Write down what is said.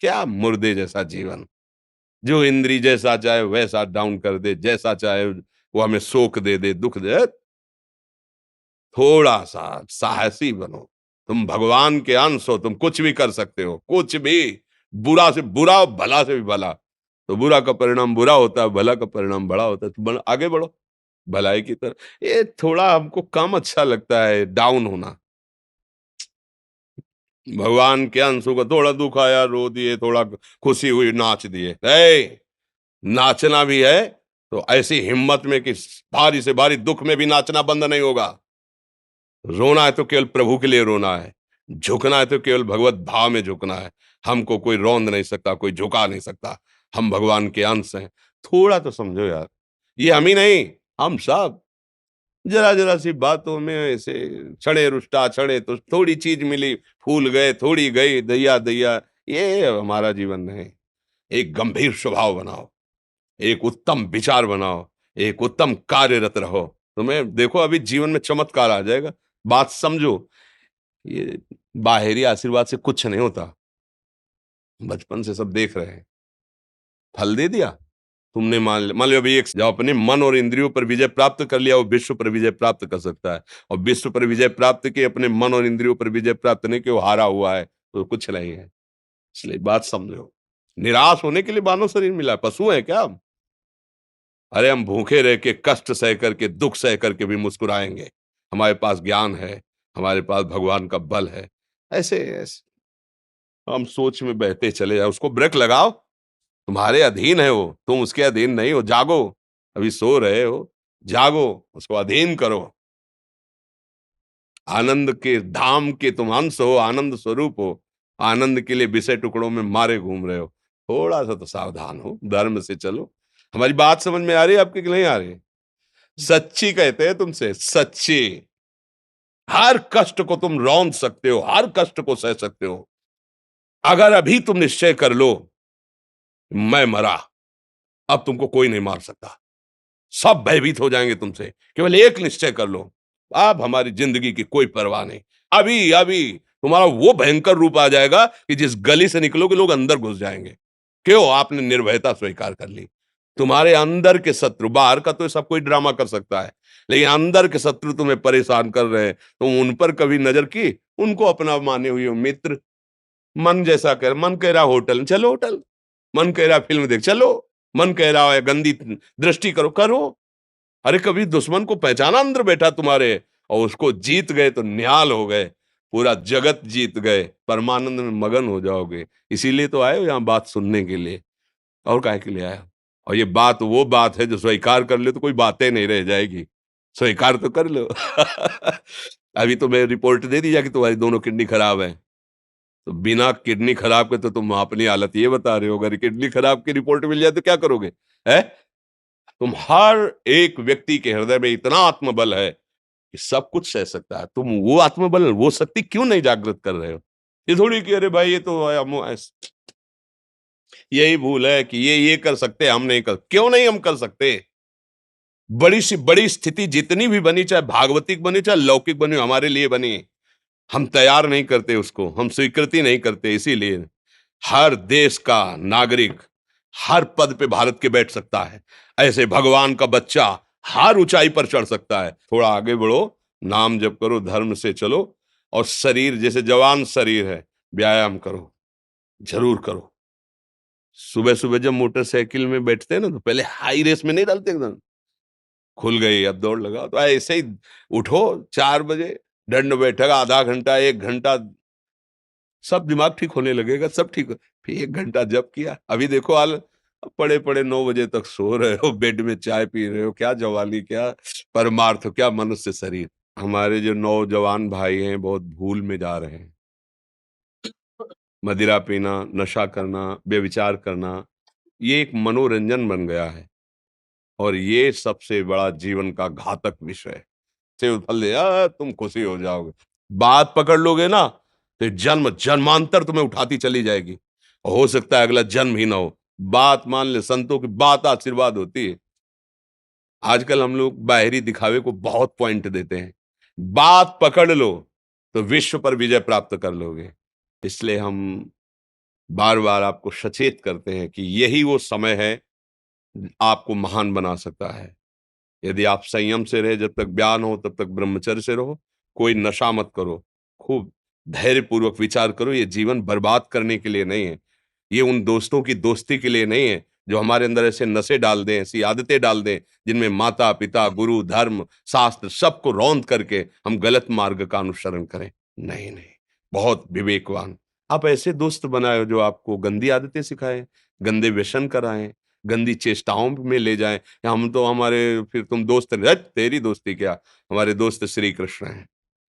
क्या मुर्दे जैसा जीवन, जो इंद्री जैसा चाहे वैसा डाउन कर दे, जैसा चाहे वो हमें शोक दे दे, दुख दे। थोड़ा सा साहसी बनो। तुम भगवान के अंश हो, तुम कुछ भी कर सकते हो, कुछ भी। बुरा से बुरा, भला से भी भला। तो बुरा का परिणाम बुरा होता है, भला का परिणाम बड़ा होता है। तो आगे बढ़ो भलाई की तरफ। ये थोड़ा हमको कम अच्छा लगता है डाउन होना। भगवान के अंशों को थोड़ा दुख आया रो दिए, थोड़ा खुशी हुई नाच दिए। नाचना भी है तो ऐसी हिम्मत में कि भारी से भारी दुख में भी नाचना बंद नहीं होगा। रोना है तो केवल प्रभु के लिए रोना है, झुकना है तो केवल भगवत भाव में झुकना है। हमको कोई रौंद नहीं सकता, कोई झुका नहीं सकता। हम भगवान के अंश हैं। थोड़ा तो समझो यार, ये हम ही नहीं, हम सब जरा जरा सी बातों में ऐसे क्षणे रुष्टा क्षणे तो थोड़ी चीज मिली, फूल गए, थोड़ी गई, दैया दैया। ये हमारा जीवन नहीं। एक गंभीर स्वभाव बनाओ, एक उत्तम विचार बनाओ, एक उत्तम कार्यरत रहो। तुम्हें देखो अभी जीवन में चमत्कार आ जाएगा। बात समझो, ये बाहरी आशीर्वाद से कुछ नहीं होता। बचपन से सब देख रहे हैं, फल दे दिया। तुमने मान लो अभी एक जो अपने मन और इंद्रियों पर विजय प्राप्त कर लिया, वो विश्व पर विजय प्राप्त कर सकता है। और विश्व पर विजय प्राप्त के अपने मन और इंद्रियों पर विजय प्राप्त नहीं कि वो हारा हुआ है, तो कुछ नहीं है। इसलिए बात समझो। निराश होने के लिए मानव शरीर मिला है, पशु है क्या हम? अरे हम भूखे रह के, कष्ट सह करके, दुख सह करके भी मुस्कुराएंगे। हमारे पास ज्ञान है, हमारे पास भगवान का बल है। ऐसे ऐसे हम सोच में बहते चले जाओ, उसको ब्रेक लगाओ। तुम्हारे अधीन है वो, तुम उसके अधीन नहीं हो। जागो, अभी सो रहे हो, जागो, उसको अधीन करो। आनंद के धाम के तुम अंश हो, आनंद स्वरूप हो। आनंद के लिए विषय टुकड़ों में मारे घूम रहे हो। थोड़ा सा तो सावधान हो, धर्म से चलो। हमारी बात समझ में आ रही है आपकी कि नहीं आ रही? सच्ची कहते हैं तुमसे, सच्ची। हर कष्ट को तुम रौंद सकते हो, हर कष्ट को सह सकते हो। अगर अभी तुम निश्चय कर लो, मैं मरा, अब तुमको कोई नहीं मार सकता। सब भयभीत हो जाएंगे तुमसे। केवल एक निश्चय कर लो, अब हमारी जिंदगी की कोई परवाह नहीं। अभी अभी तुम्हारा वो भयंकर रूप आ जाएगा कि जिस गली से निकलोगे लोग अंदर घुस जाएंगे। क्यों? आपने निर्भयता स्वीकार कर ली। तुम्हारे अंदर के शत्रु, बाहर का तो सब कोई ड्रामा कर सकता है, लेकिन अंदर के शत्रु तुम्हें परेशान कर रहे हैं। तुम उन पर कभी नजर की? उनको अपना माने हुए हो मित्र। मन जैसा कर, मन कह रहा होटल चलो, होटल। मन कह रहा फिल्म देख चलो। मन कह रहा है गंदी दृष्टि करो, करो। अरे कभी दुश्मन को पहचाना अंदर बैठा तुम्हारे, और उसको जीत गए तो निहाल हो गए। पूरा जगत जीत गए, परमानंद में मगन हो जाओगे। इसीलिए तो आए हो यहाँ बात सुनने के लिए, और काहे के लिए आए हो? और ये बात वो बात है जो स्वीकार कर ले तो कोई बातें नहीं रह जाएगी। स्वीकार तो कर लो। अभी तो मैं रिपोर्ट दे दी जा कि तुम्हारी दोनों किडनी खराब है। तो बिना किडनी खराब के तो तुम अपनी हालत ये बता रहे हो, अगर किडनी खराब की रिपोर्ट मिल जाए तो क्या करोगे? है? तुम हर एक व्यक्ति के हृदय में इतना आत्मबल है कि सब कुछ सह सकता है। तुम वो आत्मबल, वो शक्ति क्यों नहीं जागृत कर रहे हो? ये थोड़ी कि अरे भाई ये तो यही भूल है कि ये कर सकते हैं, हम नहीं कर। क्यों नहीं हम कर सकते? बड़ी सी बड़ी स्थिति जितनी भी बनी, चाहे भागवतिक बनी चाहे लौकिक बनी, हमारे लिए बनी, हम तैयार नहीं करते उसको, हम स्वीकृति नहीं करते। इसीलिए हर देश का नागरिक हर पद पे भारत के बैठ सकता है। ऐसे भगवान का बच्चा हर ऊंचाई पर चढ़ सकता है। थोड़ा आगे बढ़ो, नाम जप करो, धर्म से चलो। और शरीर जैसे जवान शरीर है, व्यायाम करो, जरूर करो। सुबह सुबह जब मोटरसाइकिल में बैठते हैं ना, तो पहले हाई रेस में नहीं डालते एकदम, खुल गई अब दौड़ लगाओ, तो ऐसे ही उठो 4 बजे, दंड बैठक आधा घंटा 1 घंटा, सब दिमाग ठीक होने लगेगा, सब ठीक फिर 1 घंटा जप किया। अभी देखो हाल, पड़े पड़े 9 बजे तक सो रहे हो, बेड में चाय पी रहे हो। क्या जवाली, क्या परमार्थ, क्या मनुष्य शरीर। हमारे जो नौजवान भाई हैं बहुत भूल में जा रहे हैं। मदिरा पीना, नशा करना, व्यभिचार करना, ये एक मनोरंजन बन गया है। और ये सबसे बड़ा जीवन का घातक विषय है। से उछल दे, तुम खुशी हो जाओगे। बात पकड़ लोगे ना, तो जन्म जन्मांतर तुम्हें उठाती चली जाएगी। और हो सकता है अगला जन्म ही ना हो। बात मान ले, संतों की बात आशीर्वाद होती है। आजकल हम लोग बाहरी दिखावे को बहुत पॉइंट देते हैं। बात पकड़ लो तो विश्व पर विजय प्राप्त कर लोगे। इसलिए हम बार-बार आपको सचेत करते हैं कि यही वो समय है, आपको महान बना सकता है। यदि आप संयम से रहे, जब तक ज्ञान हो तब तक ब्रह्मचर्य से रहो, कोई नशा मत करो, खूब धैर्यपूर्वक विचार करो, ये जीवन बर्बाद करने के लिए नहीं है। ये उन दोस्तों की दोस्ती के लिए नहीं है, जो हमारे अंदर ऐसे नशे डाल दें, ऐसी आदतें डाल दें, जिनमें माता-पिता, गुरु, धर्म, शास्त्र सबको रौंद करके हम गलत मार्ग का अनुसरण करें। नहीं, नहीं, बहुत विवेकवान। आप ऐसे दोस्त बनाए जो आपको गंदी आदतें सिखाएँ, गंदे व्यसन कराएँ, गंदी चेष्टाओं में ले जाएँ, हम तो हमारे फिर तुम दोस्त, हट तेरी दोस्ती क्या, हमारे दोस्त श्री कृष्ण हैं।